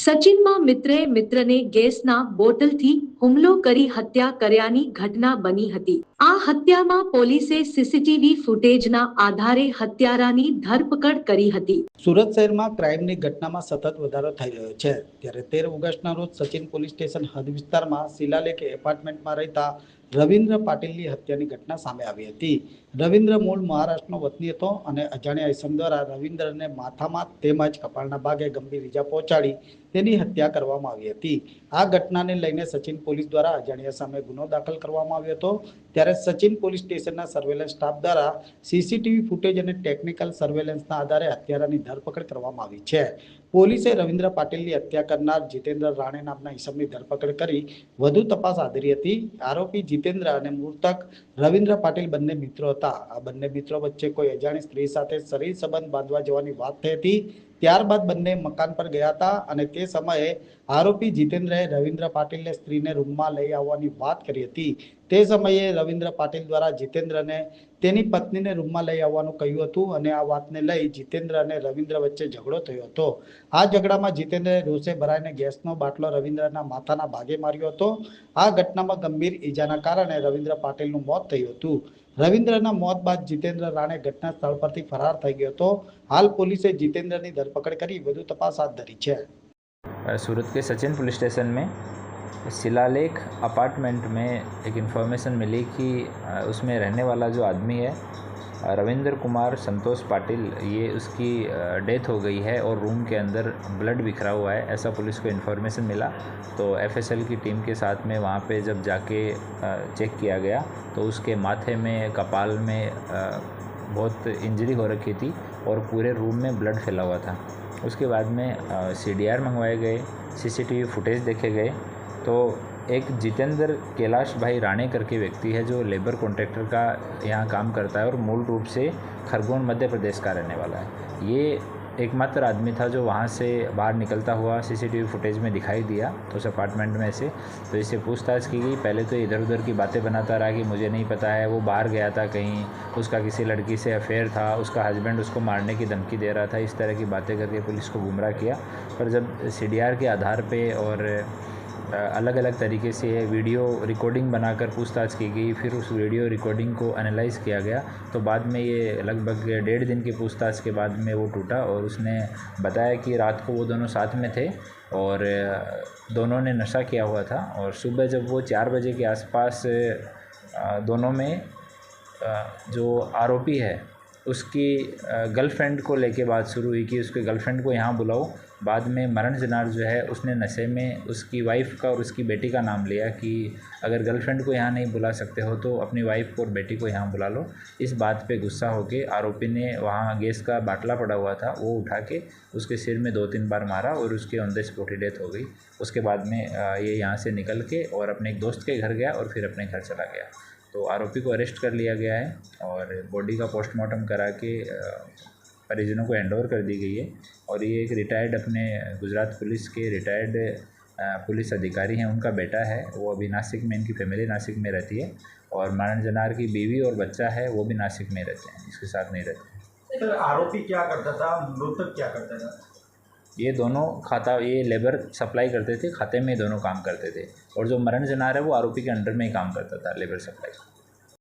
સચિનમાં મિત્રે મિત્રને ગેસના બોટલથી હુમલો કરી હત્યા કર્યાની ઘટના બની હતી। આ હત્યામાં પોલીસે સીસીટીવી ફૂટેજના આધારે હત્યારાની ધરપકડ કરી હતી। સુરત શહેરમાં ક્રાઇમની ઘટનામાં સતત વધારો થઈ રહ્યો છે, ત્યારે 13 ઓગસ્ટના રોજ સચિન પોલીસ સ્ટેશન હદ વિસ્તારમાં શિલાલેખ એપાર્ટમેન્ટમાં રહેતા રવિન્દ્ર પાટીલની હત્યાની ઘટના સામે આવી હતી। રવિન્દ્ર મૂળ મહારાષ્ટ્રનો વતની હતો અને અજાણ્યા ઇસમ દ્વારા રવિન્દ્રને માથામાં તેમજ કપાળના ભાગે ગંભીર ઈજા પહોંચાડી તેની હત્યા કરવામાં આવી હતી। આ ઘટનાને લઈને સચિન પોલીસ દ્વારા અજાણ્યા સામે ગુનો દાખલ કરવામાં આવ્યો હતો। ત્યારે સચિન પોલીસ સ્ટેશનના સર્વેલન્સ સ્ટાફ દ્વારા સીસીટીવી ફૂટેજ અને ટેકનિકલ સર્વેલન્સના આધારે હત્યારાની ધરપકડ કરવામાં આવી છે। પોલીસે રવિન્દ્ર પાટીલની હત્યા કરનાર જીતેન્દ્ર રાણે નામના ઈસમની ધરપકડ કરી વધુ તપાસ આદરી હતી। આરોપી જીતેન્દ્ર અને મૃતક રવિન્દ્ર પાટીલ બંને મિત્રો હતા। આ બંને મિત્રો વચ્ચે કોઈ અજાણી સ્ત્રી સાથે શરીર સંબંધ બાંધવા જવાની વાત થઈ હતી। ત્યારબાદ બંને મકાન પર ગયા હતા અને તે સમયે આરોપી જીતેન્દ્રએ રવિન્દ્ર પાટીલને સ્ત્રીને રૂમમાં લઈ આવવાની વાત કરી હતી। તે સમયે રવિન્દ્ર પાટીલ દ્વારા જીતેન્દ્રને તેની પત્નીને રૂમમાં લઈ આવવાનું કહ્યું હતું અને આ વાતને લઈ જીતેન્દ્ર અને રવિન્દ્ર વચ્ચે ઝઘડો થયો હતો। આ ઝઘડામાં જીતેન્દ્રએ રોષે ભરાઈને ગેસનો બાટલો રવિન્દ્રના માથાના ભાગે માર્યો હતો। આ ઘટનામાં ગંભીર ઈજાના કારણે રવિન્દ્ર પાટીલનું મોત થયું હતું। રવિન્દ્રના મોત બાદ જીતેન્દ્ર રાણે ઘટના સ્થળ પરથી ફરાર થઈ ગયો હતો। हाल पुलिस ने जितेंद्र की धरपकड़ करी વધુ તપાસ હાથ ધરી છે। सूरत के सचिन पुलिस स्टेशन में शिलालेख अपार्टमेंट में एक इन्फॉर्मेशन मिली कि उसमें रहने वाला जो आदमी है रविंद्र कुमार संतोष पाटिल, ये उसकी डेथ हो गई है और रूम के अंदर ब्लड बिखरा हुआ है, ऐसा पुलिस को इन्फॉर्मेशन मिला। तो एफएसएल की टीम के साथ में वहाँ पे जब जाके चेक किया गया तो उसके माथे में, कपाल में बहुत इंजरी हो रखी थी और पूरे रूम में ब्लड फैला हुआ था। उसके बाद में सीडीआर मंगवाए गए, सीसीटीवी फुटेज देखे गए तो एक जितेंद्र कैलाश भाई राणे करके व्यक्ति है जो लेबर कॉन्ट्रैक्टर का यहाँ काम करता है और मूल रूप से खरगोन मध्य प्रदेश का रहने वाला है। ये एकमात्र आदमी था जो वहाँ से बाहर निकलता हुआ सीसीटीवी फुटेज में दिखाई दिया तो उस अपार्टमेंट में से। तो इससे पूछताछ की गई। पहले तो इधर उधर की बातें बनाता रहा कि मुझे नहीं पता है, वो बाहर गया था कहीं, उसका किसी लड़की से अफेयर था, उसका हस्बैंड उसको मारने की धमकी दे रहा था, इस तरह की बातें करके पुलिस को गुमराह किया। पर जब सीडीआर के आधार पे और अलग अलग तरीके से वीडियो रिकॉर्डिंग बनाकर पूछताछ की गई, फिर उस वीडियो रिकॉर्डिंग को एनालाइज़ किया गया तो बाद में ये लगभग 1.5 दिन की पूछताछ के बाद में वो टूटा और उसने बताया कि रात को वो दोनों साथ में थे और दोनों ने नशा किया हुआ था। और सुबह जब वो 4 बजे के आसपास दोनों में जो आरोपी है उसकी गर्लफ्रेंड को लेके बात शुरू हुई कि उसके गर्लफ्रेंड को यहाँ बुलाओ। बाद में मरण जनार जो है उसने नशे में उसकी वाइफ का और उसकी बेटी का नाम लिया कि अगर गर्लफ्रेंड को यहाँ नहीं बुला सकते हो तो अपनी वाइफ को और बेटी को यहाँ बुला लो। इस बात पे गुस्सा होके आरोपी ने वहाँ गैस का बाटला पड़ा हुआ था वो उठा के उसके सिर में 2-3 बार मारा और उसकी on the spot he death हो गई। उसके बाद में ये यहाँ से निकल के और अपने एक दोस्त के घर गया और फिर अपने घर चला गया। तो आरोपी को अरेस्ट कर लिया गया है और बॉडी का पोस्टमार्टम करा के परिजनों को हैंड ओवर कर दी गई है। और ये एक रिटायर्ड अपने गुजरात पुलिस के रिटायर्ड पुलिस अधिकारी हैं, उनका बेटा है, वो अभी नासिक में, इनकी फैमिली नासिक में रहती है और मरण जनार की बीवी और बच्चा है वो भी नासिक में रहते हैं, इसके साथ नहीं रहते। तो आरोपी क्या करता था, मृतक क्या करता था? ये दोनों ये लेबर सप्लाई करते थे, खाते में दोनों काम करते थे और जो मरण जनार है वो आरोपी के अंडर में ही काम करता था, लेबर सप्लाई।